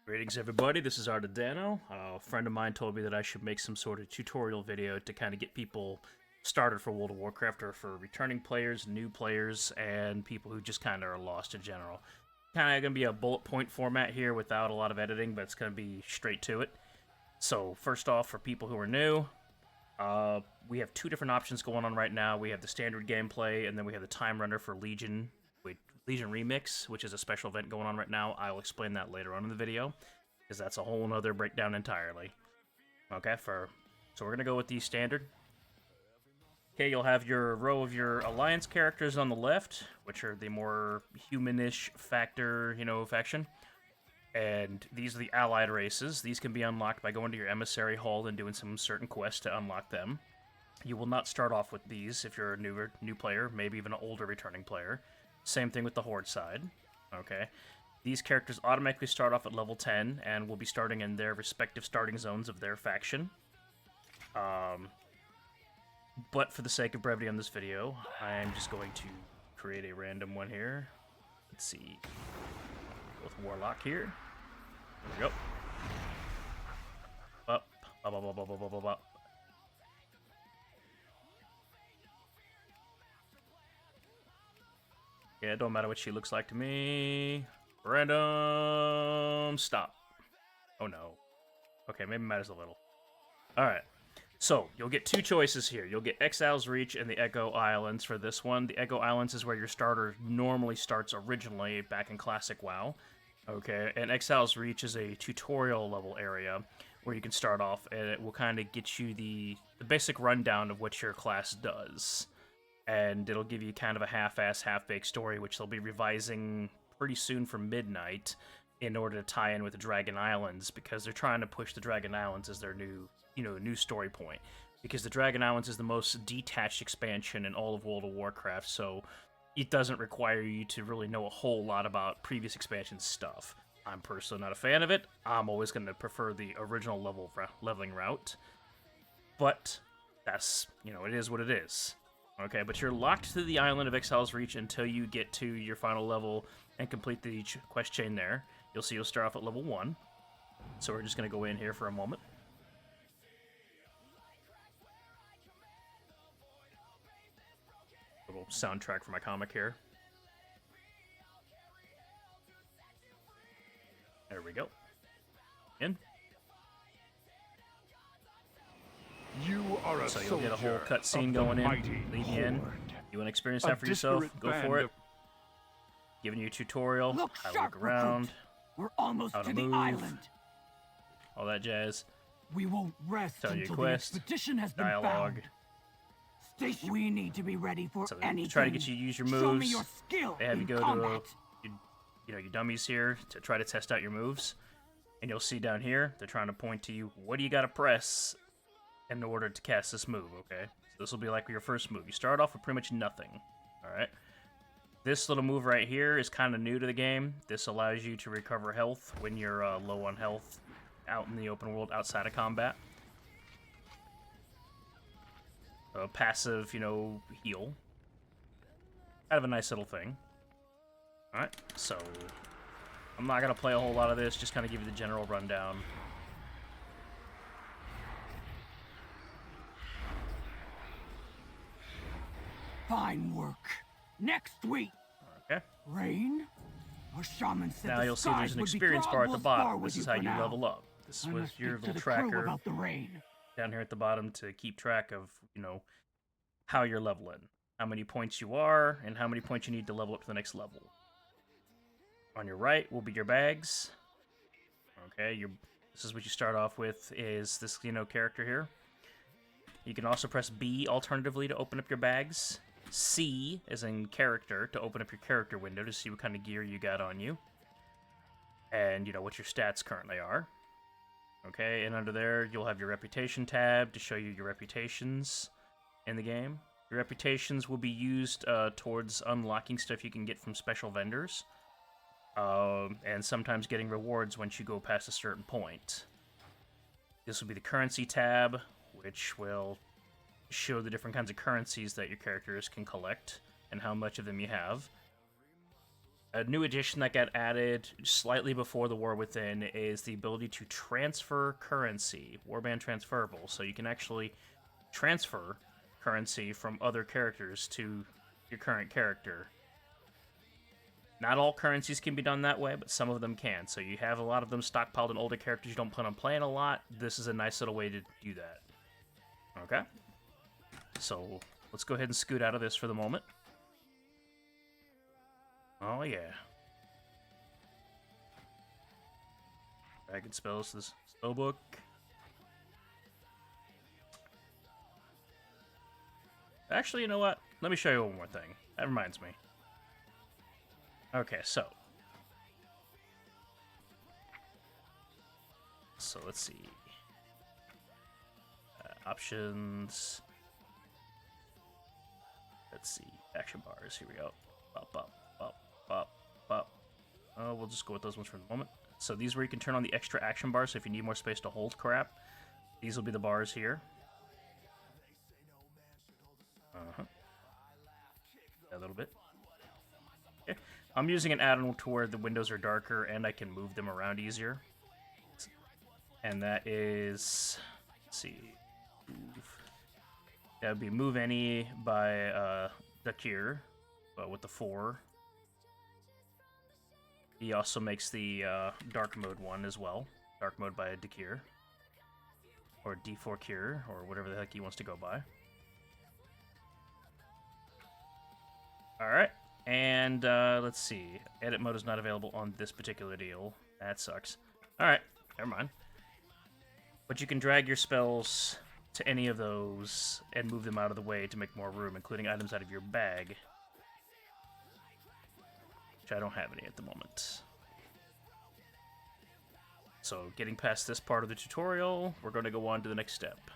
Greetings everybody, this is ArtofDanO. A friend of mine told me that I should make some sort of tutorial video to kind of get people started for World of Warcraft, or for returning players, new players, and people who just kind of are lost in general. Kind of going to be a bullet point format here without a lot of editing, but it's going to be straight to it. So first off, for people who are new, we have two different options going on right now. We have the standard gameplay, and then we have the time runner for Legion Remix, which is a special event going on right now. I'll explain that later on in the video, because that's a whole nother breakdown entirely. Okay, so we're gonna go with the standard. Okay, you'll have your row of your alliance characters on the left, which are the more humanish faction. And these are the allied races. These can be unlocked by going to your emissary hall and doing some certain quests to unlock them. You will not start off with these if you're a new player, maybe even an older returning player. Same thing with the Horde side. Okay. These characters automatically start off at level 10 and will be starting in their respective starting zones of their faction. But for the sake of brevity on this video, I'm just going to create a random one here. Let's see. Go with Warlock here. There we go. Up, up, up, up, up, up, up, up. Yeah, it don't matter what she looks like to me. Random stop. Oh no. Okay, maybe it matters a little. Alright. So, you'll get two choices here. You'll get Exile's Reach and the Echo Islands for this one. The Echo Islands is where your starter normally starts originally back in Classic WoW. Okay, and Exile's Reach is a tutorial level area where you can start off, and it will kind of get you the basic rundown of what your class does. And it'll give you kind of a half-ass, half-baked story, which they'll be revising pretty soon for Midnight in order to tie in with the Dragon Islands, because they're trying to push the Dragon Islands as their new story point. Because the Dragon Islands is the most detached expansion in all of World of Warcraft, so it doesn't require you to really know a whole lot about previous expansion stuff. I'm personally not a fan of it. I'm always going to prefer the original leveling route. But that's, it is what it is. Okay, but you're locked to the island of Exile's Reach until you get to your final level and complete the quest chain there. You'll see you'll start off at level 1. So we're just going to go in here for a moment. Little soundtrack for my comic here. There we go. In. You are a so you'll get a whole cutscene going in, lead you in. You want to experience that for yourself? Go for it. Giving you a tutorial, how to look around, we're almost how to move, the island. All that jazz. We won't rest Tell you until quest, the expedition has dialogue. Been found. We need to be ready for so anything. Try to get you to use your moves. Show me your skill. They have you go combat. to your dummies here to try to test out your moves, and you'll see down here they're trying to point to you. What do you got to press in order to cast this move? Okay, so this will be like your first move. You start off with pretty much nothing. All right. This little move right here is kind of new to the game. This allows you to recover health when you're low on health out in the open world outside of combat. A passive, heal. Kind of a nice little thing. Alright, so I'm not going to play a whole lot of this, just kind of give you the general rundown. Fine work. Next week. Okay. Rain? Our shaman said now you'll see there's an experience bar at the bottom. This is how you level up. This was your little tracker about the rain. Down here at the bottom to keep track of, how you're leveling. How many points you are, and how many points you need to level up to the next level. On your right will be your bags. Okay, this is what you start off with, is this, character here. You can also press B alternatively to open up your bags. C is in character to open up your character window to see what kind of gear you got on you. And, what your stats currently are. Okay, and under there you'll have your reputation tab to show you your reputations in the game. Your reputations will be used towards unlocking stuff you can get from special vendors. And sometimes getting rewards once you go past a certain point. This will be the currency tab, which will show the different kinds of currencies that your characters can collect and how much of them you have. A new addition that got added slightly before the War Within is the ability to transfer currency, warband transferable. So you can actually transfer currency from other characters to your current character. Not all currencies can be done that way, but some of them can. So you have a lot of them stockpiled in older characters you don't plan on playing a lot. This is a nice little way to do that. Okay? So let's go ahead and scoot out of this for the moment. Oh, yeah. Dragon spells to this spellbook. Actually, you know what? Let me show you one more thing. That reminds me. Okay, so let's see. Options. Let's see. Action bars. Here we go. Up, up, up, up, up. We'll just go with those ones for the moment. So these are where you can turn on the extra action bars. So if you need more space to hold crap, these will be the bars here. A little bit. Okay. I'm using an add-on to where the windows are darker and I can move them around easier. And that is, let's see, move. That would be move any by Dakir, but with the 4. He also makes the dark mode one as well. Dark mode by Dakir. Or D4 Cure, or whatever the heck he wants to go by. Alright, and let's see. Edit mode is not available on this particular deal. That sucks. Alright, never mind. But you can drag your spells to any of those and move them out of the way to make more room, including items out of your bag. Which I don't have any at the moment. So, getting past this part of the tutorial, we're going to go on to the next step.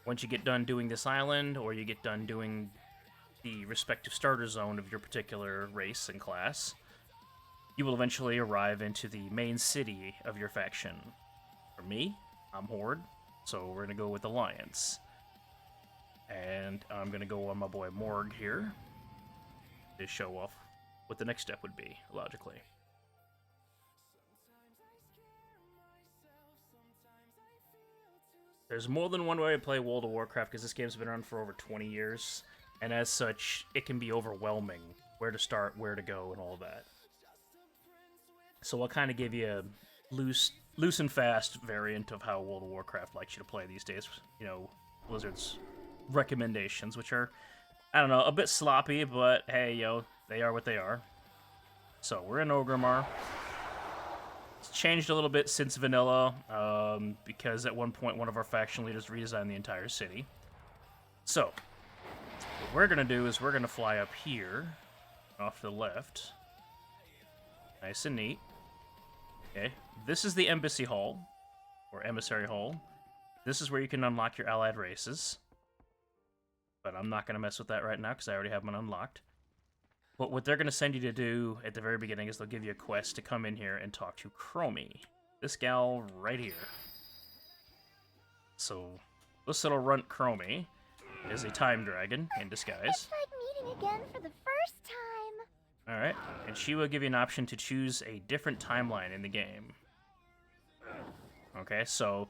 Once you get done doing this island, or you get done doing the respective starter zone of your particular race and class, you will eventually arrive into the main city of your faction. For me, I'm Horde, so we're going to go with Alliance. And I'm going to go on my boy Morg here to show off what the next step would be, logically. There's more than one way to play World of Warcraft because this game's been around for over 20 years. And as such, it can be overwhelming where to start, where to go, and all that. So I'll kind of give you a loose and fast variant of how World of Warcraft likes you to play these days. You know, Blizzard's recommendations, which are, I don't know, a bit sloppy, but hey, yo, they are what they are. So we're in Orgrimmar. It's changed a little bit since vanilla, because at one point one of our faction leaders redesigned the entire city. So what we're going to do is we're going to fly up here, off to the left. Nice and neat. Okay, this is the Embassy Hall, or Emissary Hall. This is where you can unlock your allied races. But I'm not going to mess with that right now, because I already have mine unlocked. But what they're going to send you to do at the very beginning is they'll give you a quest to come in here and talk to Chromie. This gal right here. So, this little runt Chromie is a time dragon in disguise. It's like meeting again for the first time. Alright, and she will give you an option to choose a different timeline in the game. Okay, so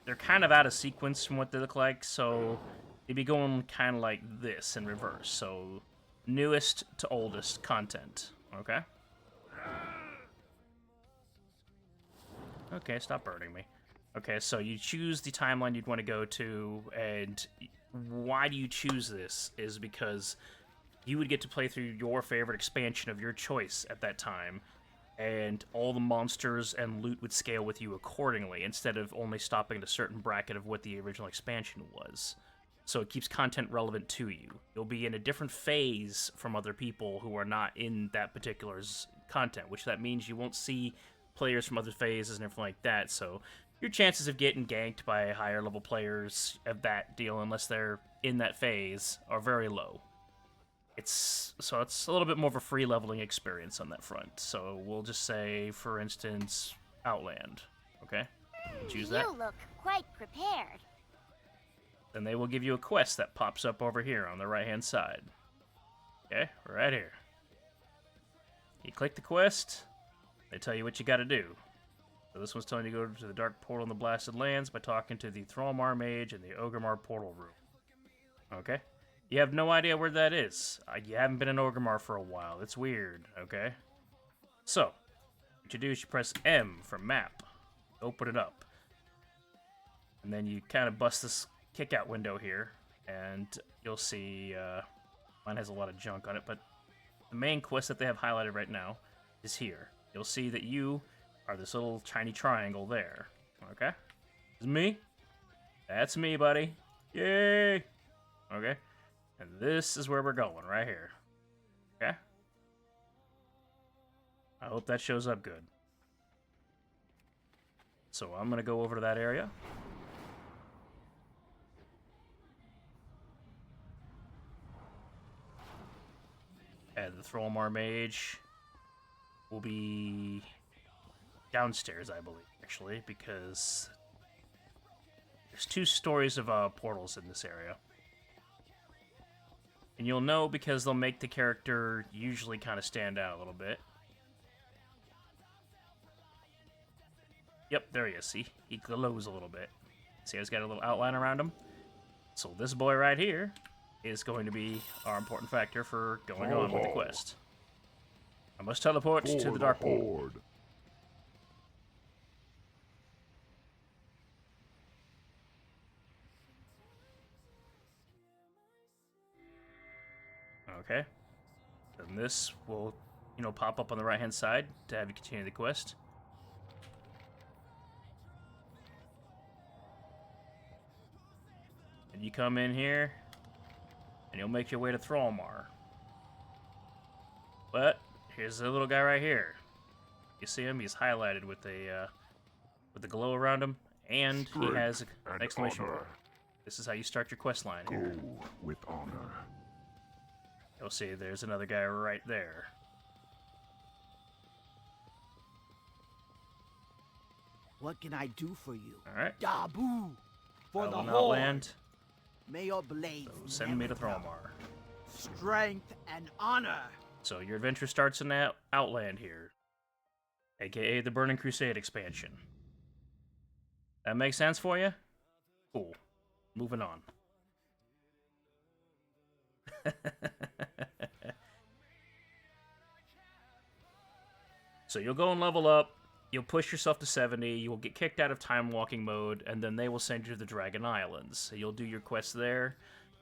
they're kind of out of sequence from what they look like, so they'd be going kind of like this in reverse. So, newest to oldest content, okay? Okay, stop burning me. Okay, so you choose the timeline you'd want to go to, and why do you choose this is because you would get to play through your favorite expansion of your choice at that time, and all the monsters and loot would scale with you accordingly, instead of only stopping at a certain bracket of what the original expansion was. So it keeps content relevant to you. You'll be in a different phase from other people who are not in that particular content, which that means you won't see players from other phases and everything like that, so your chances of getting ganked by higher level players of that deal, unless they're in that phase, are very low. It's a little bit more of a free leveling experience on that front. So we'll just say, for instance, Outland. Okay? Choose that. You look quite prepared. Then they will give you a quest that pops up over here on the right-hand side. Okay? Right here. you click the quest, they tell you what you gotta do. So this one's telling you to go to the Dark Portal in the Blasted Lands by talking to the Thrallmar Mage in the Orgrimmar Portal Room. Okay? You have no idea where that is. You haven't been in Orgrimmar for a while. It's weird, okay? So, what you do is you press M for map. Open it up. And then you kind of bust this kick-out window here, and you'll see, mine has a lot of junk on it, but the main quest that they have highlighted right now is here. You'll see that you are this little tiny triangle there, okay? This is me. That's me, buddy. Yay! Okay? And this is where we're going, right here. Okay? I hope that shows up good. So I'm gonna go over to that area. And the Thrallmar Mage will be downstairs, I believe, actually, because there's 2 stories of portals in this area. And you'll know because they'll make the character usually kind of stand out a little bit. Yep, there he is. See? He glows a little bit. See how he's got a little outline around him? So this boy right here is going to be our important factor for going on with the quest. I must teleport to the Dark Portal. Okay. Then this will, pop up on the right-hand side to have you continue the quest. And you come in here, and you'll make your way to Thrallmar. But here's the little guy right here. You see him? He's highlighted with the glow around him, and he has an exclamation point. This is how you start your quest line here. Go with honor. You'll see there's another guy right there. What can I do for you? Alright. Dabu! For I the will not Horde! land. May your blades Send me to never dull. Thrallmar. Strength and honor! So your adventure starts in Outland here, aka the Burning Crusade expansion. That makes sense for you? Cool. Moving on. So you'll go and level up, you'll push yourself to 70, you will get kicked out of time walking mode, and then they will send you to the Dragon Islands. So you'll do your quest there,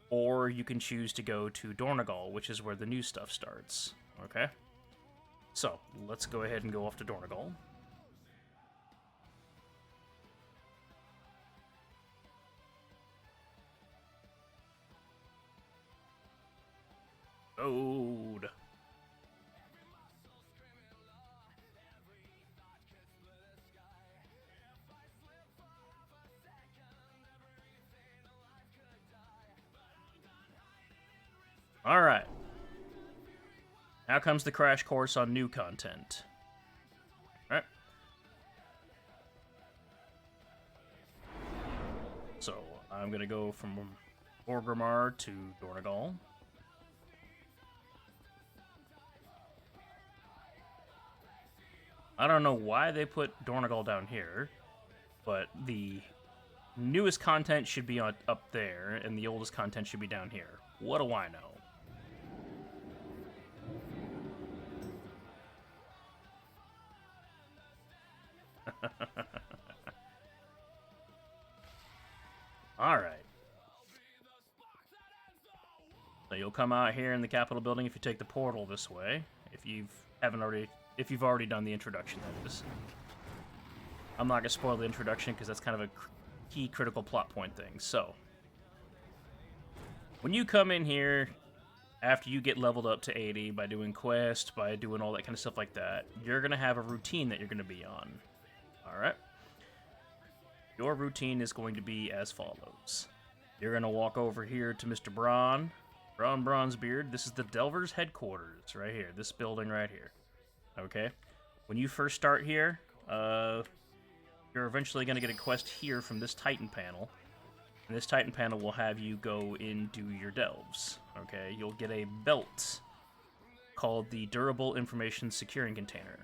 or you can choose to go to Dornogal, which is where the new stuff starts. Okay? So, let's go ahead and go off to Dornogal. Load. Alright. Now comes the crash course on new content. Alright. So, I'm gonna go from Orgrimmar to Dornogal. I don't know why they put Dornogal down here, but the newest content should be up there, and the oldest content should be down here. What do I know? Alright. So you'll come out here in the Capitol building if you take the portal this way. If you've already done the introduction, that is. I'm not gonna spoil the introduction because that's kind of a key critical plot point thing. So when you come in here after you get leveled up to 80 by doing quests, by doing all that kind of stuff like that, you're gonna have a routine that you're gonna be on. Alright? Your routine is going to be as follows. You're gonna walk over here to Mr. Brann, Bronzebeard. This is the Delver's headquarters right here, this building right here. Okay? When you first start here, you're eventually gonna get a quest here from this Titan panel. And this Titan panel will have you go and do your delves. Okay? You'll get a belt called the Durable Information Securing Container,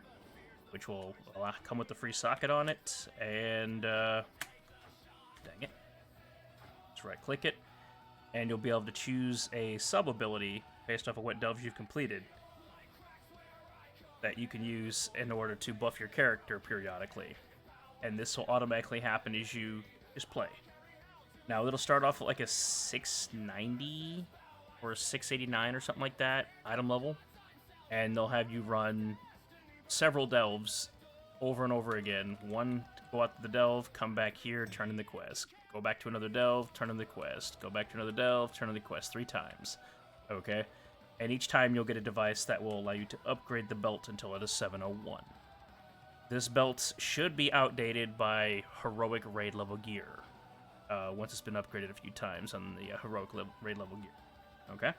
which will come with the free socket on it, and dang it. Just right-click it, and you'll be able to choose a sub-ability based off of what delves you've completed that you can use in order to buff your character periodically. And this will automatically happen as you just play. Now, it'll start off at like a 690 or a 689 or something like that item level, and they'll have you run several delves over and over again. One, go out to the delve, come back here, turn in the quest. Go back to another delve, turn in the quest. Go back to another delve, turn in the quest 3 times. Okay? And each time you'll get a device that will allow you to upgrade the belt until it is 701. This belt should be outdated by heroic raid level gear once it's been upgraded a few times on the heroic raid level gear. Okay?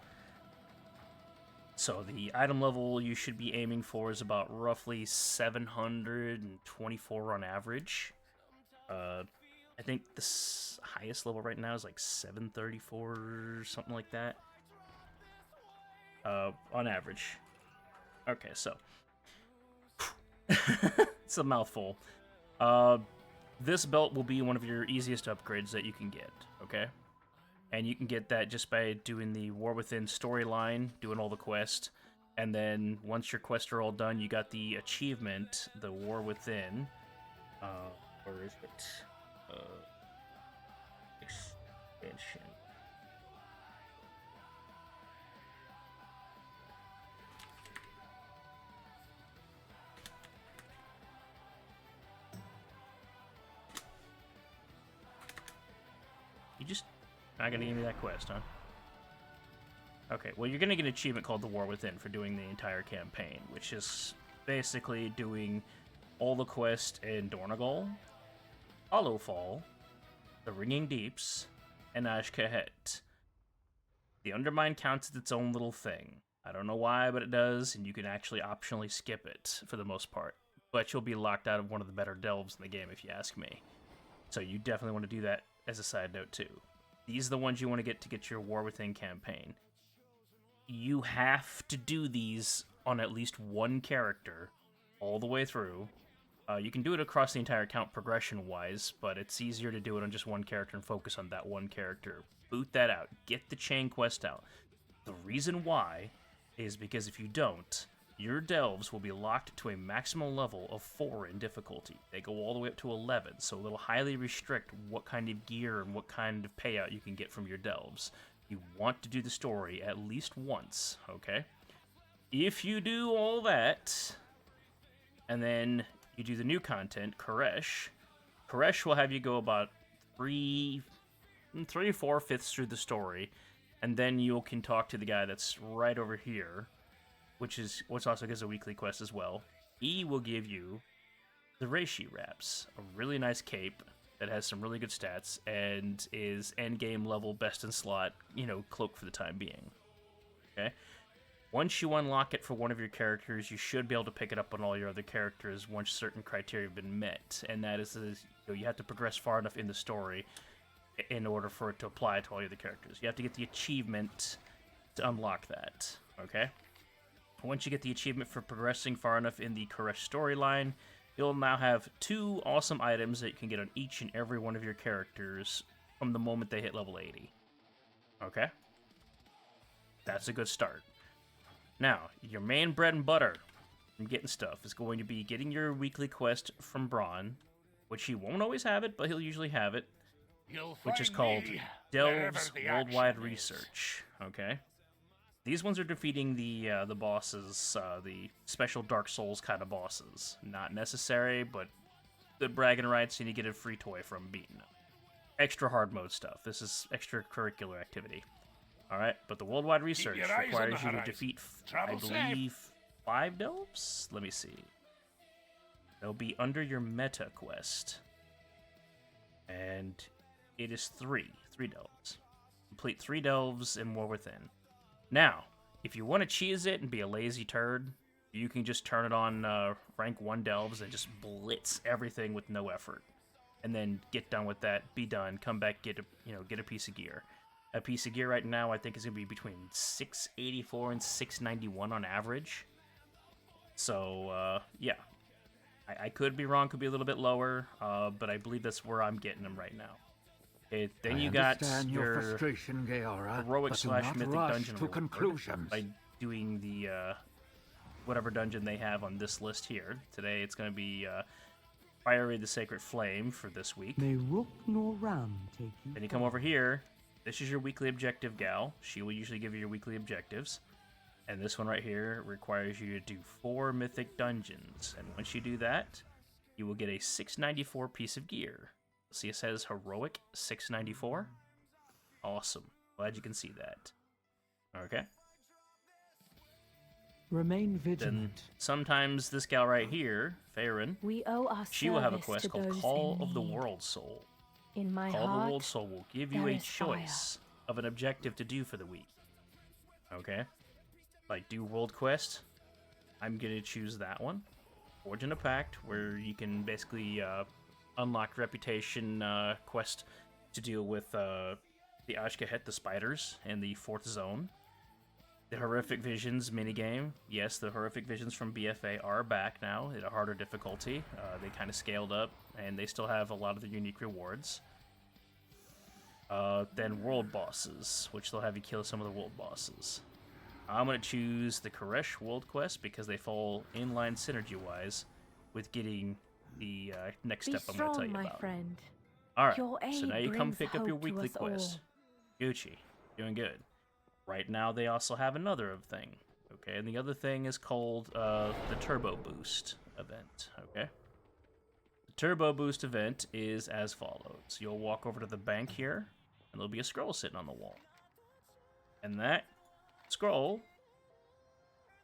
So the item level you should be aiming for is about roughly 724 on average. I think the highest level right now is like 734 or something like that. On average. Okay, so it's a mouthful. This belt will be one of your easiest upgrades that you can get, okay? And you can get that just by doing the War Within storyline, doing all the quests, and then once your quests are all done, you got the achievement, the War Within. Where is it? Expansion. You just not gonna give me that quest, huh? Okay, well, you're gonna get an achievement called the War Within for doing the entire campaign, which is basically doing all the quests in Dornogal, Hollowfall, the Ringing Deeps, and Ashkahet. The Undermine counts as its own little thing. I don't know why, but it does, and you can actually optionally skip it for the most part. But you'll be locked out of one of the better delves in the game, if you ask me. So you definitely want to do that as a side note, too. These are the ones you want to get your War Within campaign. You have to do these on at least one character all the way through. You can do it across the entire account progression-wise, but it's easier to do it on just one character and focus on that one character. Boot that out. Get the chain quest out. The reason why is because if you don't, your delves will be locked to a maximum level of 4 in difficulty. They go all the way up to 11, so it'll highly restrict what kind of gear and what kind of payout you can get from your delves. You want to do the story at least once, okay? If you do all that, and then you do the new content, Koresh will have you go about 3/4 through the story, and then you can talk to the guy that's right over here, which also gives a weekly quest as well. He will give you the Reishi wraps, a really nice cape that has some really good stats and is endgame level best in slot, cloak for the time being. Okay? Once you unlock it for one of your characters, you should be able to pick it up on all your other characters once certain criteria have been met, and that is you have to progress far enough in the story in order for it to apply to all your other characters. You have to get the achievement to unlock that, okay? Once you get the achievement for progressing far enough in the Koresh storyline, you'll now have 2 awesome items that you can get on each and every one of your characters from the moment they hit level 80. Okay? That's a good start. Now, your main bread and butter from getting stuff is going to be getting your weekly quest from Brann, which he won't always have it, but he'll usually have it, which is called Delve's Worldwide Research. Okay? These ones are defeating the bosses, the special Dark Souls kind of bosses. Not necessary, but good bragging rights, and you get a free toy from beating them. Extra hard mode stuff. This is extracurricular activity. Alright, but the Worldwide Research requires you to defeat, I believe, 5 delves? Let me see. They'll be under your meta quest. And it is 3 delves. Complete 3 delves and War Within. Now, if you want to cheese it and be a lazy turd, you can just turn it on rank 1 delves and just blitz everything with no effort. And then get done with that, be done, come back, get a piece of gear. A piece of gear right now, I think, is going to be between 684 and 691 on average. So, yeah. I could be wrong, could be a little bit lower, but I believe that's where I'm getting them right now. Okay, then you got your frustration, Gaora, heroic but do slash not mythic rush dungeon to reward conclusions. by doing the whatever dungeon they have on this list here. Today it's going to be Priory of the Sacred Flame for this week. May rook nor ram take you. Then you come over here. This is your weekly objective gal. She will usually give you your weekly objectives. And this one right here requires you to do 4 mythic dungeons. And once you do that, you will get a 694 piece of gear. See, it says heroic 694. Awesome. Glad you can see that. Okay. Remain Then vigilant. sometimes this gal right here, Farron, We owe our she will have a service quest to called those Call in of the need. World Soul. In my Call of the heart, World Soul will give you there a is fire. choice of an objective to do for the week. Okay? Like, do World Quest. I'm going to choose that one. Forge in a Pact, where you can basically unlock Reputation quest to deal with the Ashkahet, the spiders, and the 4th zone. The Horrific Visions minigame. Yes, the Horrific Visions from BFA are back now at a harder difficulty. They kind of scaled up, and they still have a lot of the unique rewards. Then World Bosses, which they'll have you kill some of the World Bosses. I'm going to choose the Koresh World Quest because they fall in line synergy-wise with getting the next be step I'm going to tell strong, you my about. friend. Alright, Your so aid now you come brings pick up your hope to weekly us quest. Gucci, doing good. Right now they also have another thing, okay? And the other thing is called the Turbo Boost event, okay? The Turbo Boost event is as follows. You'll walk over to the bank here, and there'll be a scroll sitting on the wall. And that scroll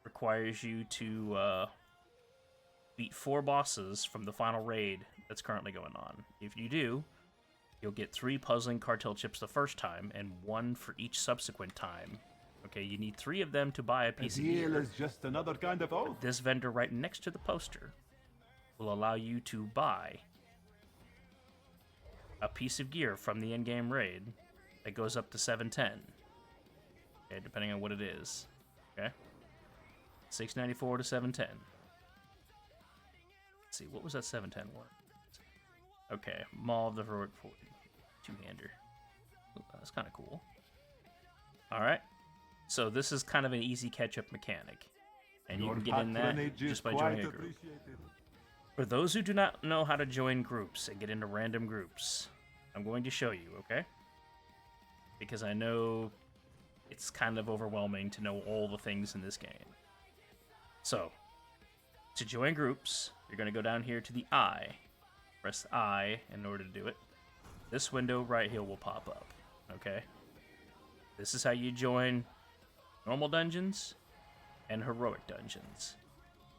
requires you to beat 4 bosses from the final raid that's currently going on. If you do, you'll get 3 puzzling cartel chips the first time, and 1 for each subsequent time. Okay, you need 3 of them to buy a piece of deal gear. is just another kind of oath. This vendor right next to the poster will allow you to buy a piece of gear from the in-game raid that goes up to 710. Okay, depending on what it is. Okay? 694 to 710. Let's see, what was that 710 one? Okay, Maul of the Heroic Two-hander. Ooh, that's kind of cool. Alright. So this is kind of an easy catch-up mechanic. And you can get in that just by joining a group. For those who do not know how to join groups and get into random groups, I'm going to show you, okay? Because I know it's kind of overwhelming to know all the things in this game. So, to join groups, you're going to go down here to the I. Press I in order to do it. This window right here will pop up, okay? This is how you join normal dungeons and heroic dungeons.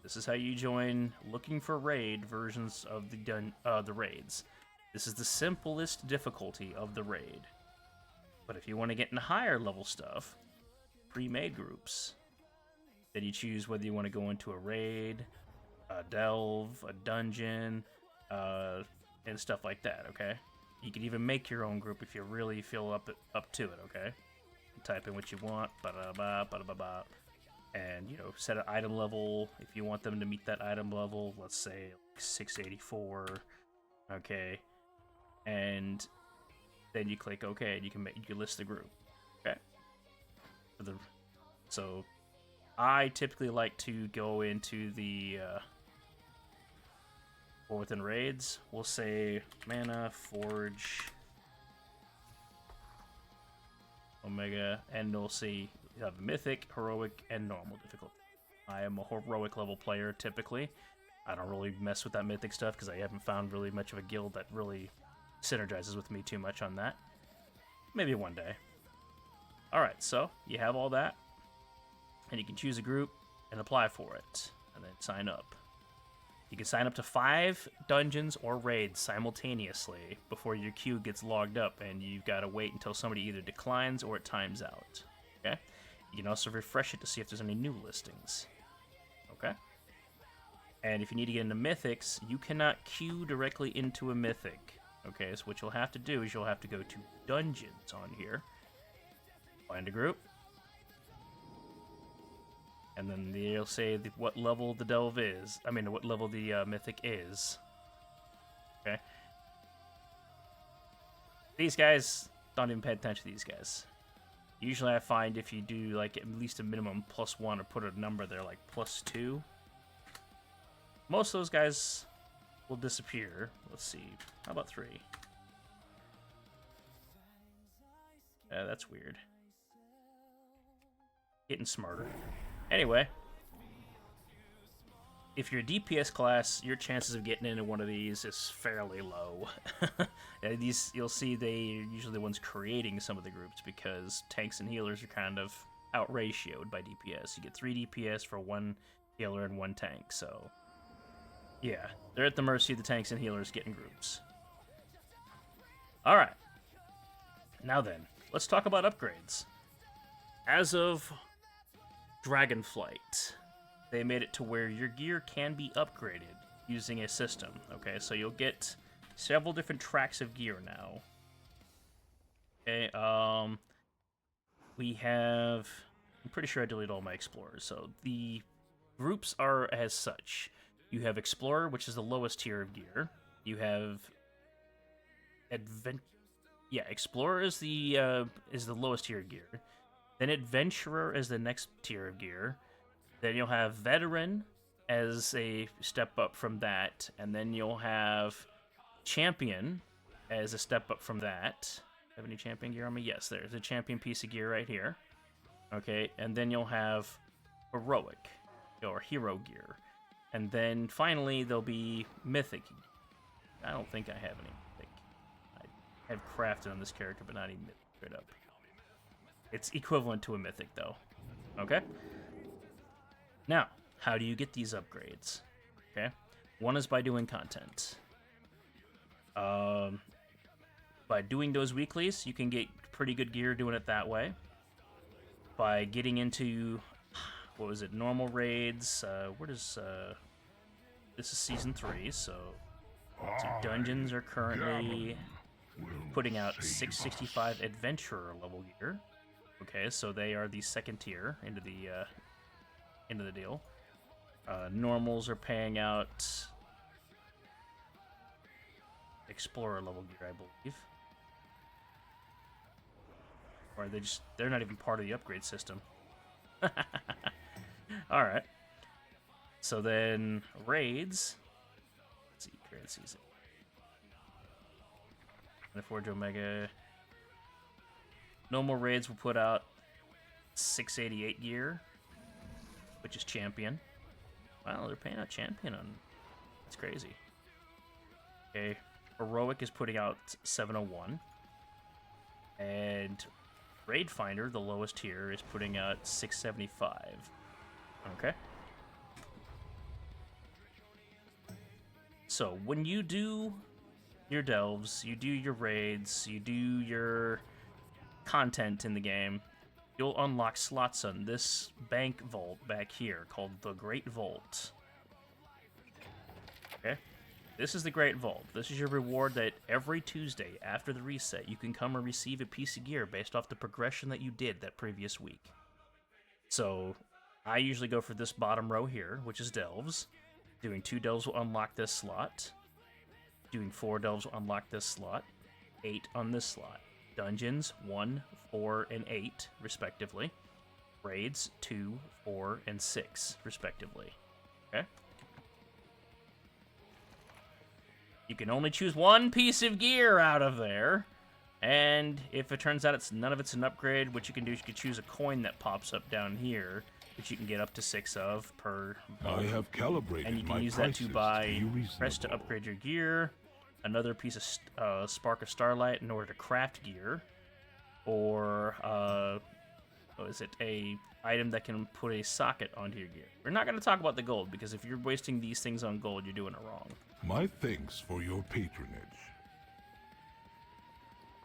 This is how you join looking for raid versions of the raids. This is the simplest difficulty of the raid. But if you want to get into higher level stuff, pre-made groups, then you choose whether you want to go into a raid, a delve, a dungeon, and stuff like that, okay? You can even make your own group if you really feel up to it, okay? Type in what you want, ba-da-ba, ba-da-ba-ba, and, you know, set an item level if you want them to meet that item level, let's say like 684, okay? And then you click OK, and you can list the group, okay? So I typically like to go into the or within raids, we'll say Mana, Forge, Omega, and we'll see you have Mythic, Heroic, and Normal difficulty. I am a Heroic level player typically. I don't really mess with that Mythic stuff because I haven't found really much of a guild that really synergizes with me too much on that. Maybe one day. Alright, so you have all that, and you can choose a group and apply for it, and then sign up. You can sign up to 5 dungeons or raids simultaneously before your queue gets logged up, and you've got to wait until somebody either declines or it times out. Okay? You can also refresh it to see if there's any new listings. Okay? And if you need to get into Mythics, you cannot queue directly into a Mythic. Okay, so what you'll have to do is you'll have to go to Dungeons on here, Find a group. And then they'll say what level the delve is. I mean, what level the mythic is. Okay. These guys, don't even pay attention to these guys. Usually I find if you do like at least a minimum +1 or put a number there like +2, most of those guys will disappear. Let's see. How about 3? That's weird. Getting smarter. Anyway, if you're a DPS class, your chances of getting into one of these is fairly low. You'll see they're usually the ones creating some of the groups because tanks and healers are kind of out-ratioed by DPS. You get 3 DPS for 1 healer and 1 tank, so yeah, they're at the mercy of the tanks and healers getting groups. Alright, now then, let's talk about upgrades. As of Dragonflight, they made it to where your gear can be upgraded using a system. Okay, so you'll get several different tracks of gear now. Okay, we have... I'm pretty sure I deleted all my explorers. So the groups are as such. You have Explorer, which is the lowest tier of gear. You have Explorer is the lowest tier of gear. Then Adventurer is the next tier of gear. Then you'll have Veteran as a step up from that, and then you'll have Champion as a step up from that. Have any Champion gear on me? Yes, there's a Champion piece of gear right here. Okay, and then you'll have Heroic, or Hero gear. And then finally, there'll be Mythic. I don't think I have any Mythic. I have crafted on this character, but not even Mythic straight up. It's equivalent to a Mythic, though. Okay? Now, how do you get these upgrades? Okay? One is by doing content. By doing those weeklies, you can get pretty good gear doing it that way. By getting into... what was it? Normal raids. Where does... this is Season 3, so dungeons are currently putting out 665 Adventurer level gear. Okay, so they are the second tier into the deal. Normals are paying out Explorer level gear, I believe. Or they're not even part of the upgrade system. Alright. So then, raids. Let's see, current season. The Forge Omega. Normal raids will put out 688 gear, which is Champion. Wow, they're paying out Champion on... That's crazy. Okay, Heroic is putting out 701. And Raid Finder, the lowest tier, is putting out 675. Okay. So, when you do your delves, you do your raids, you do your content in the game, you'll unlock slots on this bank vault back here called the Great Vault. Okay? This is the Great Vault. This is your reward that every Tuesday after the reset, you can come and receive a piece of gear based off the progression that you did that previous week. So, I usually go for this bottom row here, which is delves. Doing 2 delves will unlock this slot. Doing 4 delves will unlock this slot. 8 on this slot. Dungeons, 1, 4, and 8, respectively. Raids, 2, 4, and 6, respectively. Okay? You can only choose 1 piece of gear out of there. And if it turns out none of it's an upgrade, what you can do is you can choose a coin that pops up down here, which you can get up to 6 of per month. I have calibrated and you can my use that to buy prices Crest to upgrade your gear, another piece of Spark of Starlight in order to craft gear, or what is it, a item that can put a socket onto your gear. We're not going to talk about the gold, because if you're wasting these things on gold, you're doing it wrong. My thanks for your patronage.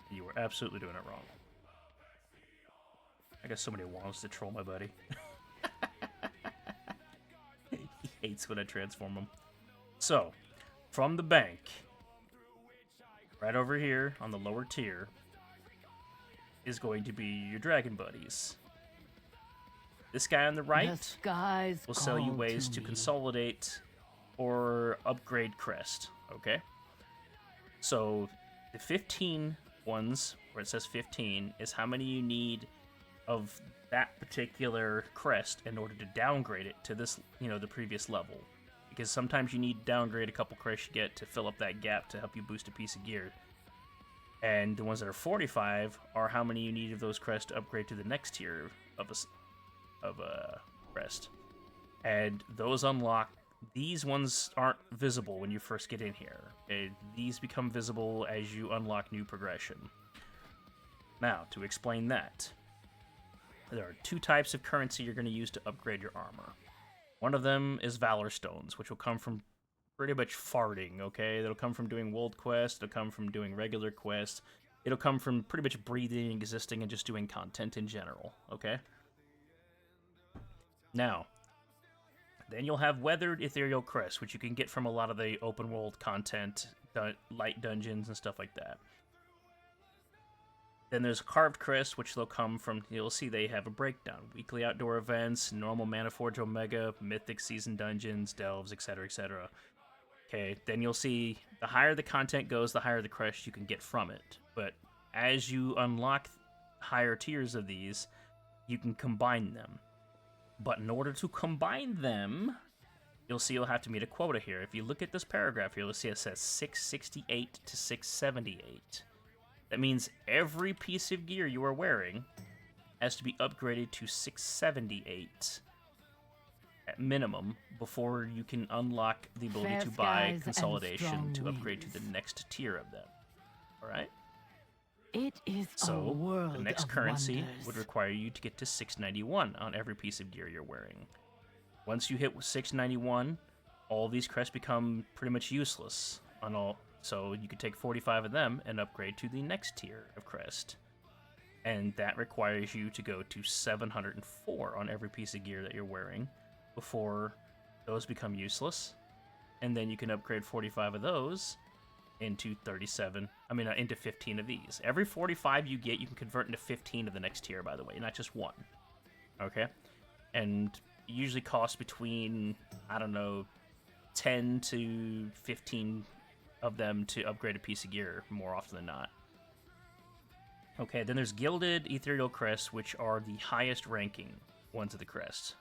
You were absolutely doing it wrong. I got so many wands to troll my buddy. He hates when I transform him. So, from the bank, right over here on the lower tier, is going to be your dragon buddies. This guy on the The right skies will sell you call ways to me. consolidate or upgrade crest, okay? So the 15 ones, where it says 15, is how many you need of that particular crest in order to downgrade it to this, the previous level. Because sometimes you need to downgrade a couple crests you get to fill up that gap to help you boost a piece of gear. And the ones that are 45 are how many you need of those crests to upgrade to the next tier of a crest. And those unlock. These ones aren't visible when you first get in here. These become visible as you unlock new progression. Now, to explain that, there are 2 types of currency you're going to use to upgrade your armor. One of them is Valor Stones, which will come from pretty much farting, okay? It'll come from doing world quests, it'll come from doing regular quests, it'll come from pretty much breathing, existing, and just doing content in general, okay? Now, then you'll have Weathered Ethereal Crest, which you can get from a lot of the open world content, light dungeons, and stuff like that. Then there's Carved Crest, which they'll come from, you'll see they have a breakdown. Weekly outdoor events, normal Maniforge Omega, Mythic season dungeons, delves, etc., etc. Okay, then you'll see the higher the content goes, the higher the crest you can get from it. But as you unlock higher tiers of these, you can combine them. But in order to combine them, you'll see you'll have to meet a quota here. If you look at this paragraph here, you'll see it says 668 to 678. That means every piece of gear you are wearing has to be upgraded to 678 at minimum before you can unlock the ability Fair to buy skies and consolidation strong to upgrade to the winds. next tier of them. Alright? It is a So, world the next of currency wonders. would require you to get to 691 on every piece of gear you're wearing. Once you hit 691, all these crests become pretty much useless on all. So you could take 45 of them and upgrade to the next tier of crest. And that requires you to go to 704 on every piece of gear that you're wearing before those become useless. And then you can upgrade 45 of those into into 15 of these. Every 45 you get, you can convert into 15 of the next tier, by the way, not just one. Okay? And it usually costs between, 10 to 15 of them to upgrade a piece of gear more often than not. Okay, then there's Gilded Ethereal Crests, which are the highest ranking ones of the crests.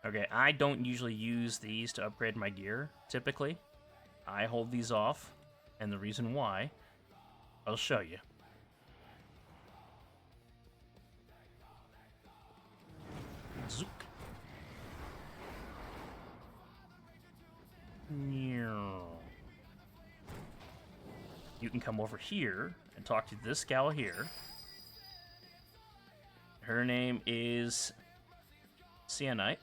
Okay, I don't usually use these to upgrade my gear, typically. I hold these off, and the reason why, I'll show you. Zook. You can come over here and talk to this gal here. Her name is Cyanite.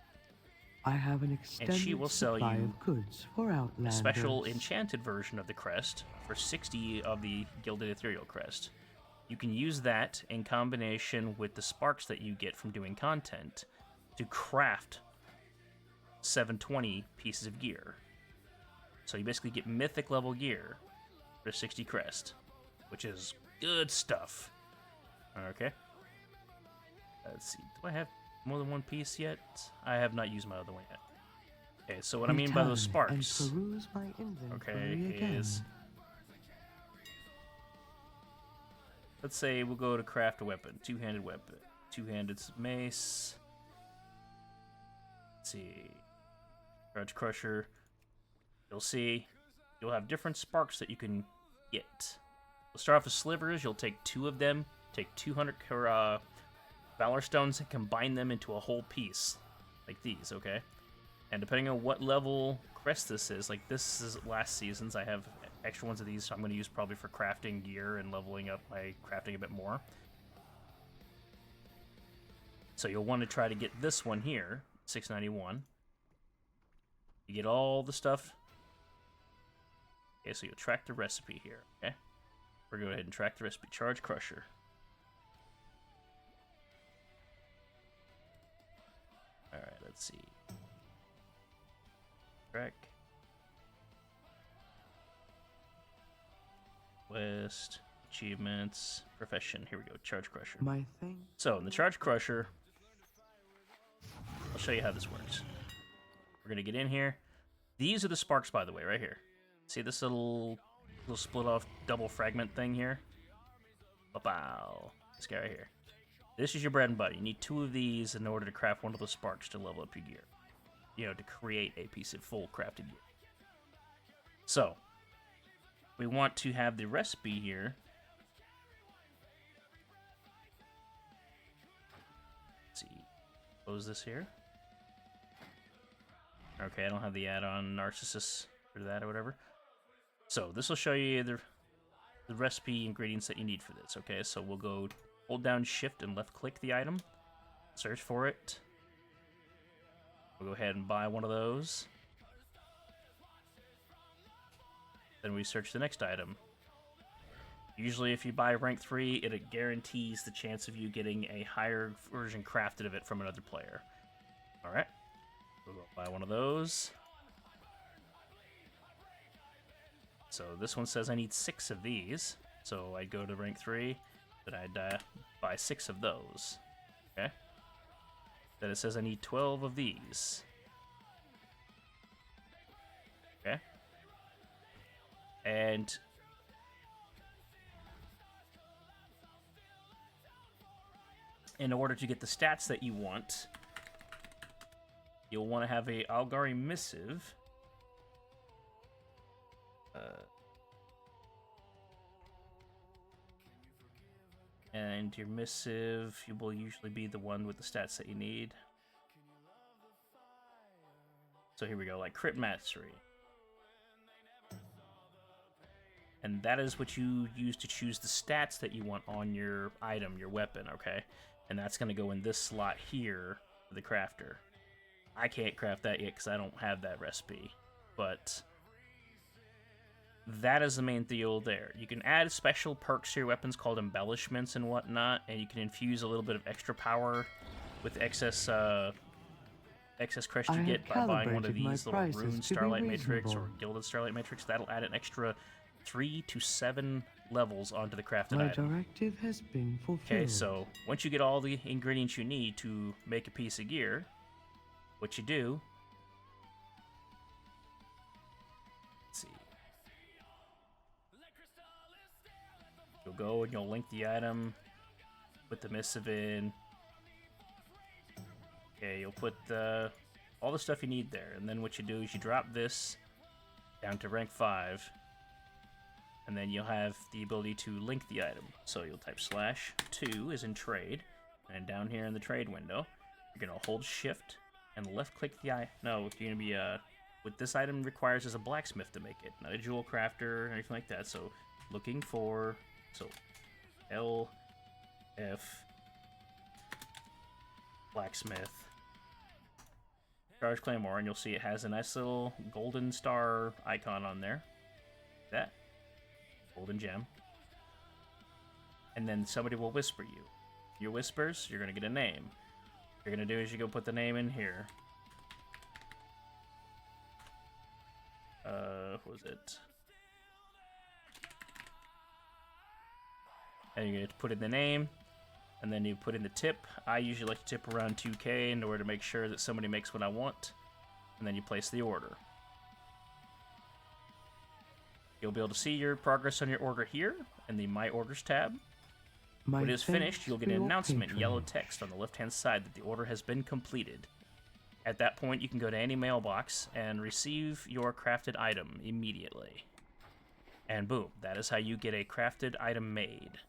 I have an extended she will sell supply you of goods for A Outlanders. special enchanted version of the crest for 60 of the Gilded Ethereal Crest. You can use that in combination with the sparks that you get from doing content to craft 720 pieces of gear. So you basically get mythic level gear for 60 crest, which is good stuff. Okay. Let's see. Do I have more than one piece yet? I have not used my other one yet. Okay, so what I mean by those Return and sparks, peruse my inventory okay, again. is, let's say we'll go to craft a weapon, two-handed mace. Let's see, Grudge Crusher. You'll see, you'll have different sparks that you can get. We'll start off with slivers. You'll take 2 of them, take 200 Valor Stones, and combine them into a whole piece, like these, okay? And depending on what level crest this is, like this is last season's, I have extra ones of these, so I'm going to use probably for crafting gear and leveling up my crafting a bit more. So you'll want to try to get this one here, 691. You get all the stuff. Okay, so you'll track the recipe here, okay? We're going to go ahead and track the recipe. Charge Crusher. Alright, let's see. Track. West. Achievements, profession. Here we go. Charge Crusher. My thing. So in the Charge Crusher, I'll show you how this works. We're gonna get in here. These are the sparks, by the way, right here. See this little split off double fragment thing here? Wow. This guy right here. This is your bread and butter. You need 2 of these in order to craft one of the sparks to level up your gear. You know, to create a piece of full crafted gear. So, we want to have the recipe here. Let's see. Close this here. Okay, I don't have the add-on Narcissus for that or whatever. So, this will show you the recipe ingredients that you need for this, okay? So, we'll go hold down Shift and left-click the item. Search for it. We'll go ahead and buy one of those. Then we search the next item. Usually if you buy rank 3, it guarantees the chance of you getting a higher version crafted of it from another player. Alright. We'll go buy one of those. So this one says I need 6 of these. So I'd go to rank 3, then I'd buy 6 of those. Okay. Then it says I need 12 of these. Okay. And in order to get the stats that you want, you'll want to have a Algari missive. And your missive, you will usually be the one with the stats that you need. So here we go, like crit mastery. And that is what you use to choose the stats that you want on your item, your weapon, okay? And that's going to go in this slot here for the crafter. I can't craft that yet because I don't have that recipe. But that is the main deal there. You can add special perks to your weapons called embellishments and whatnot, and you can infuse a little bit of extra power with excess crest you get by buying one of these little Rune Starlight Matrix or Gilded Starlight Matrix. That'll add an extra 3 to 7 levels onto the crafted item. My directive has been fulfilled. Okay, so once you get all the ingredients you need to make a piece of gear, what you do, let's see, you'll go and you'll link the item, put the missive in. Okay, you'll put all the stuff you need there, and then what you do is you drop this down to rank 5. And then you'll have the ability to link the item. So you'll type /2 as in trade. And down here in the trade window, you're going to hold shift and left click the item. No, you're going to be, what this item requires is a blacksmith to make it. Not a jewel crafter or anything like that. So looking for, so LF blacksmith. Charge Claymore, and you'll see it has a nice little golden star icon on there. That. Golden gem. And then somebody will whisper you. Your whispers, you're going to get a name. What you're going to do is you go put the name in here. What was it? And you're going to put in the name. And then you put in the tip. I usually like to tip around 2K in order to make sure that somebody makes what I want. And then you place the order. You'll be able to see your progress on your order here in the My Orders tab. When it is finished, you'll get an announcement in yellow text on the left-hand side that the order has been completed. At that point, you can go to any mailbox and receive your crafted item immediately. And boom, that is how you get a crafted item made.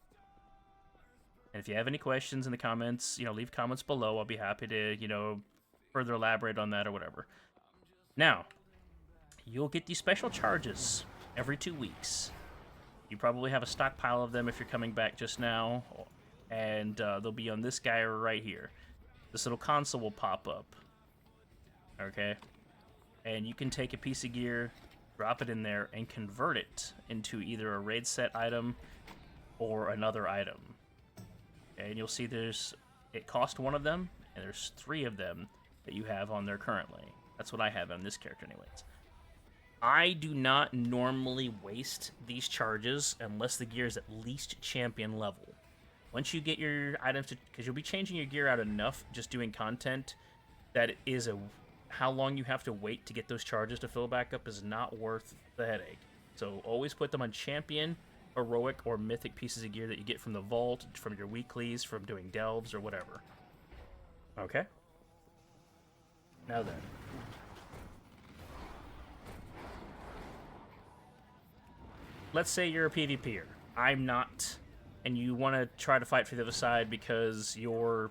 And if you have any questions in the comments, leave comments below. I'll be happy to, further elaborate on that or whatever. Now, you'll get these special charges every 2 weeks. You probably have a stockpile of them if you're coming back just now, and they'll be on this guy right here. This little console will pop up, okay? And you can take a piece of gear, drop it in there, and convert it into either a raid set item or another item. Okay, and you'll see it costs 1 of them, and there's 3 of them that you have on there currently. That's what I have on this character anyways. I do not normally waste these charges unless the gear is at least champion level. Once you get your items to, because you'll be changing your gear out enough just doing content, that it is how long you have to wait to get those charges to fill back up is not worth the headache. So always put them on champion, heroic, or mythic pieces of gear that you get from the vault, from your weeklies, from doing delves, or whatever. Okay? Now then. Let's say you're a PvPer. I'm not, and you want to try to fight for the other side because your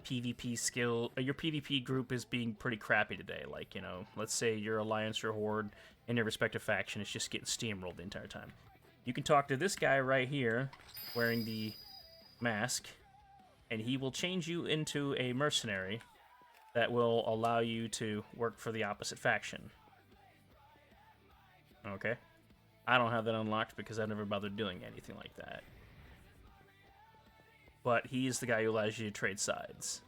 PvP skill, or your PvP group is being pretty crappy today. Like, you know, let's say your Alliance or Horde in your respective faction is just getting steamrolled the entire time. You can talk to this guy right here, wearing the mask, and he will change you into a mercenary that will allow you to work for the opposite faction. Okay? I don't have that unlocked because I've never bothered doing anything like that. But he's the guy who allows you to trade sides.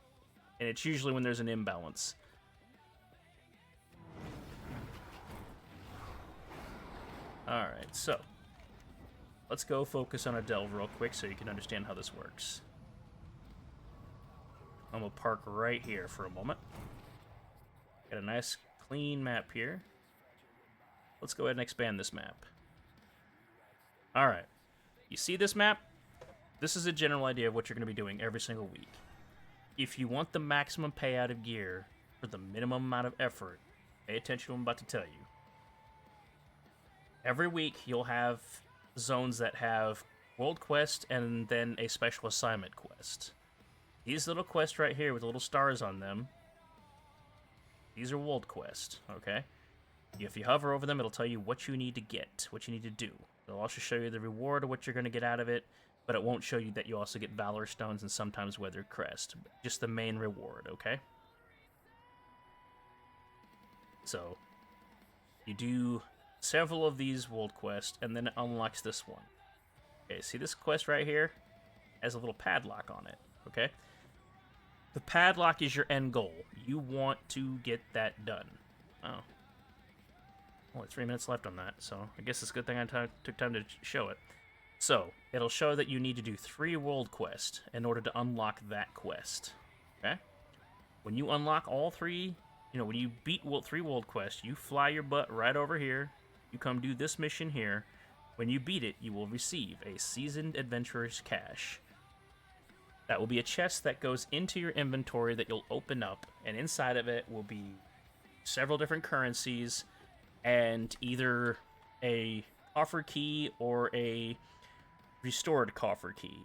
And it's usually when there's an imbalance. Alright, so let's go focus on a delve real quick so you can understand how this works. I'm going to park right here for a moment. Got a nice clean map here. Let's go ahead and expand this map. Alright, you see this map? This is a general idea of what you're going to be doing every single week. If you want the maximum payout of gear for the minimum amount of effort, pay attention to what I'm about to tell you. Every week, you'll have zones that have world quest and then a special assignment quest. These little quests right here with little stars on them, these are world quest, okay? If you hover over them, it'll tell you what you need to get, what you need to do. It'll also show you the reward of what you're going to get out of it, but it won't show you that you also get Valor Stones and sometimes Weathered Crest. Just the main reward, okay? So, you do several of these world quests, and then it unlocks this one. Okay, see this quest right here? It has a little padlock on it, okay? The padlock is your end goal. You want to get that done. Oh. Only 3 minutes left on that, so I guess it's a good thing I took time to show it. So, it'll show that you need to do 3 world quests in order to unlock that quest. Okay? When you unlock all 3, when you beat 3 world quests, you fly your butt right over here. You come do this mission here. When you beat it, you will receive a Seasoned Adventurer's Cache. That will be a chest that goes into your inventory that you'll open up, and inside of it will be several different currencies and either a coffer key or a restored coffer key.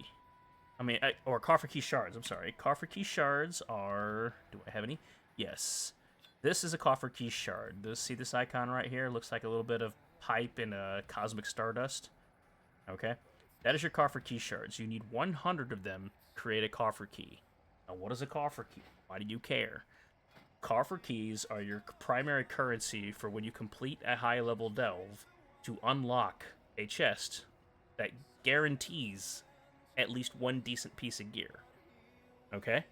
Or coffer key shards, I'm sorry. Coffer key shards are... Do I have any? Yes. This is a coffer key shard. See this icon right here? Looks like a little bit of pipe and a cosmic stardust. Okay. That is your coffer key shards. You need 100 of them to create a coffer key. Now, what is a coffer key? Why do you care? Coffer keys are your primary currency for when you complete a high-level delve to unlock a chest that guarantees at least one decent piece of gear. Okay?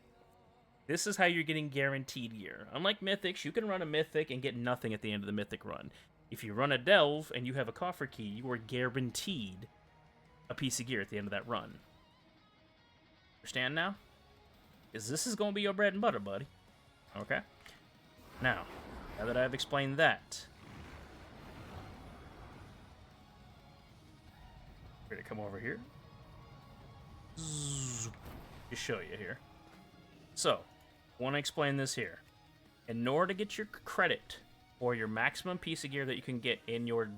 This is how you're getting guaranteed gear. Unlike Mythics, you can run a Mythic and get nothing at the end of the Mythic run. If you run a delve and you have a coffer key, you are guaranteed a piece of gear at the end of that run. Understand now? Because this is going to be your bread and butter, buddy. Okay? Now that I've explained that, we're going to come over here. Just show you here. So, I want to explain this here. In order to get your credit or your maximum piece of gear that you can get in your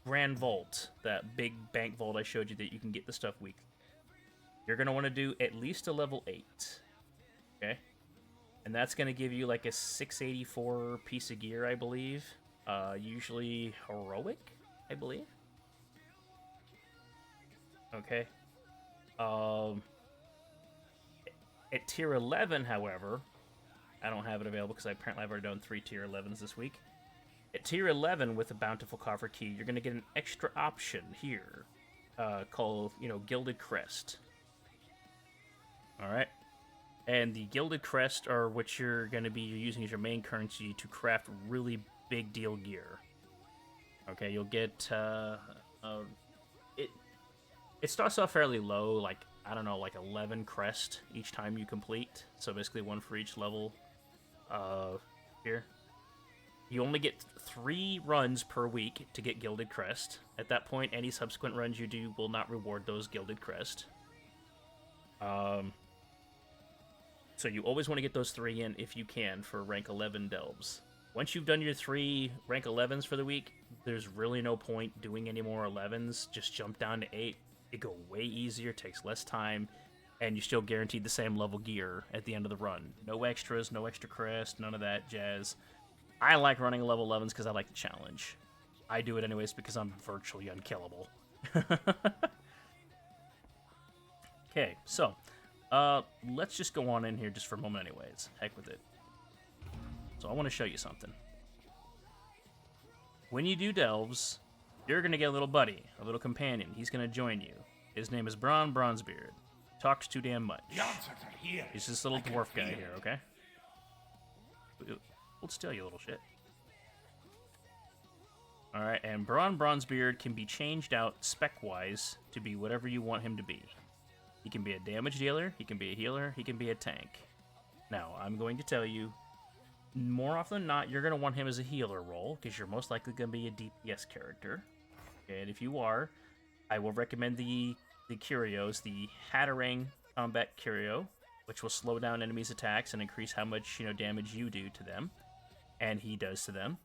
Grand Vault, that big bank vault I showed you that you can get the stuff weekly, you're going to want to do at least a level 8. Okay? And that's going to give you like a 684 piece of gear, I believe. Usually heroic, I believe. Okay. At tier 11, however, I don't have it available because I've already done 3 tier 11s this week. At tier 11 with the Bountiful Coffer Key, you're going to get an extra option here called, Gilded Crest. Alright? And the Gilded Crest are what you're going to be using as your main currency to craft really big deal gear. Okay, you'll get it starts off fairly low, like I don't know, like 11 crest each time you complete. So basically one for each level. Here, you only get 3 runs per week to get Gilded Crest. At that point, any subsequent runs you do will not reward those Gilded Crest. So you always want to get those 3 in if you can for rank 11 delves. Once you've done your 3 rank 11s for the week, there's really no point doing any more 11s. Just jump down to 8. It go way easier, takes less time, and you're still guaranteed the same level gear at the end of the run. No extras, no extra crest, none of that jazz. I like running level 11s because I like the challenge. I do it anyways because I'm virtually unkillable. Okay, so let's just go on in here just for a moment anyways. Heck with it. So I want to show you something. When you do delves, you're going to get a little buddy, a little companion. He's going to join you. His name is Brann Bronzebeard. Talks too damn much. He's this little dwarf guy here, okay? Hold still, you little shit. Alright, and Brann Bronzebeard can be changed out spec-wise to be whatever you want him to be. He can be a damage dealer, he can be a healer, he can be a tank. Now, I'm going to tell you, more often than not, you're going to want him as a healer role, because you're most likely going to be a DPS character. And if you are, I will recommend the curios, the Hatterang Combat Curio, which will slow down enemies' attacks and increase how much, damage you do to them, and he does to them.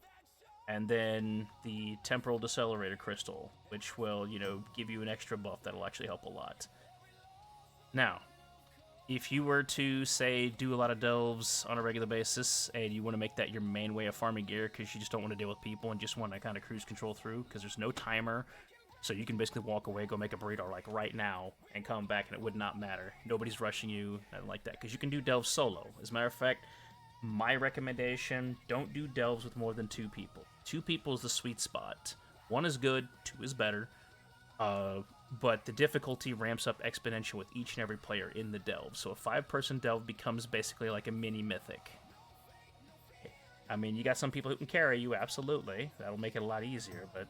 And then the Temporal Decelerator Crystal, which will, give you an extra buff that'll actually help a lot. Now, if you were to, say, do a lot of delves on a regular basis, and you want to make that your main way of farming gear because you just don't want to deal with people and just want to kind of cruise control through, because there's no timer, so you can basically walk away, go make a burrito, like, right now, and come back, and it would not matter. Nobody's rushing you, nothing like that, because you can do delves solo. As a matter of fact, my recommendation, don't do delves with more than 2 people. 2 people is the sweet spot. 1 is good, 2 is better. But the difficulty ramps up exponential with each and every player in the delve. So a 5-person delve becomes basically like a mini Mythic. I mean, you got some people who can carry you, absolutely. That'll make it a lot easier. But,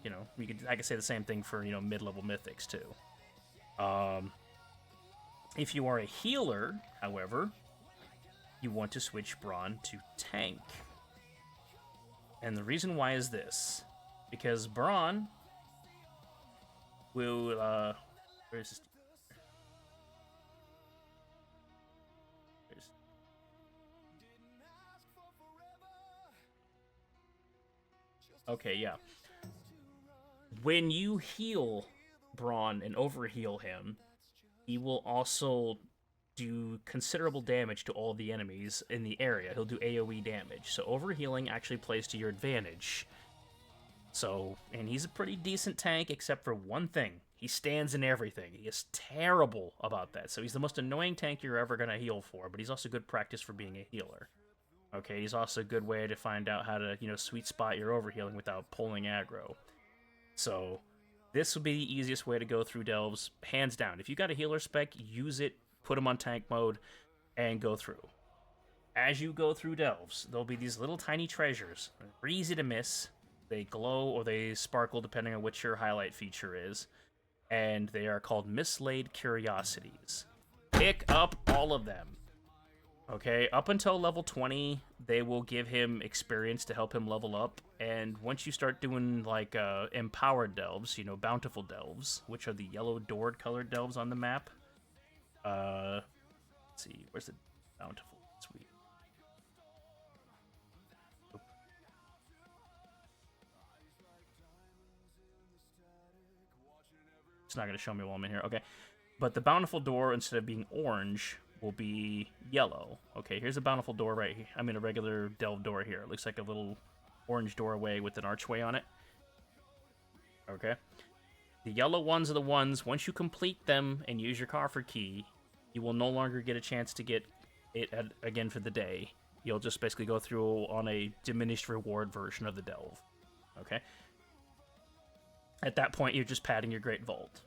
I could say the same thing for, mid-level Mythics, too. If you are a healer, however, you want to switch Brann to tank. And the reason why is this. Because Brann will, where is this? Okay, yeah. When you heal Brann and overheal him, he will also do considerable damage to all the enemies in the area. He'll do AoE damage. So overhealing actually plays to your advantage. So, and he's a pretty decent tank, except for one thing. He stands in everything. He is terrible about that. So he's the most annoying tank you're ever going to heal for, but he's also good practice for being a healer. Okay, he's also a good way to find out how to, sweet spot your overhealing without pulling aggro. So, this will be the easiest way to go through delves, hands down. If you got a healer spec, use it, put him on tank mode, and go through. As you go through delves, there'll be these little tiny treasures. They're easy to miss. They glow or they sparkle depending on what your highlight feature is. And they are called Mislaid Curiosities. Pick up all of them. Okay, up until level 20, they will give him experience to help him level up. And once you start doing, like, empowered delves, bountiful delves, which are the yellow doored colored delves on the map. Let's see, where's the bountiful? Sweet. It's not going to show me while I'm in here. Okay. But the bountiful door, instead of being orange, will be yellow. Okay, here's a bountiful door right here. I mean, a regular delve door here. It looks like a little orange doorway with an archway on it. Okay. The yellow ones are the ones, once you complete them and use your coffer key, you will no longer get a chance to get it again for the day. You'll just basically go through on a diminished reward version of the delve. Okay? At that point, you're just padding your Great Vault.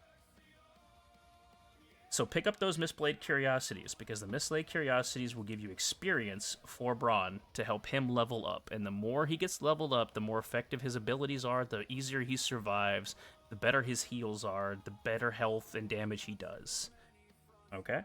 So pick up those Mistblade Curiosities, because the Mistblade Curiosities will give you experience for Brann to help him level up. And the more he gets leveled up, the more effective his abilities are, the easier he survives, the better his heals are, the better health and damage he does. Okay?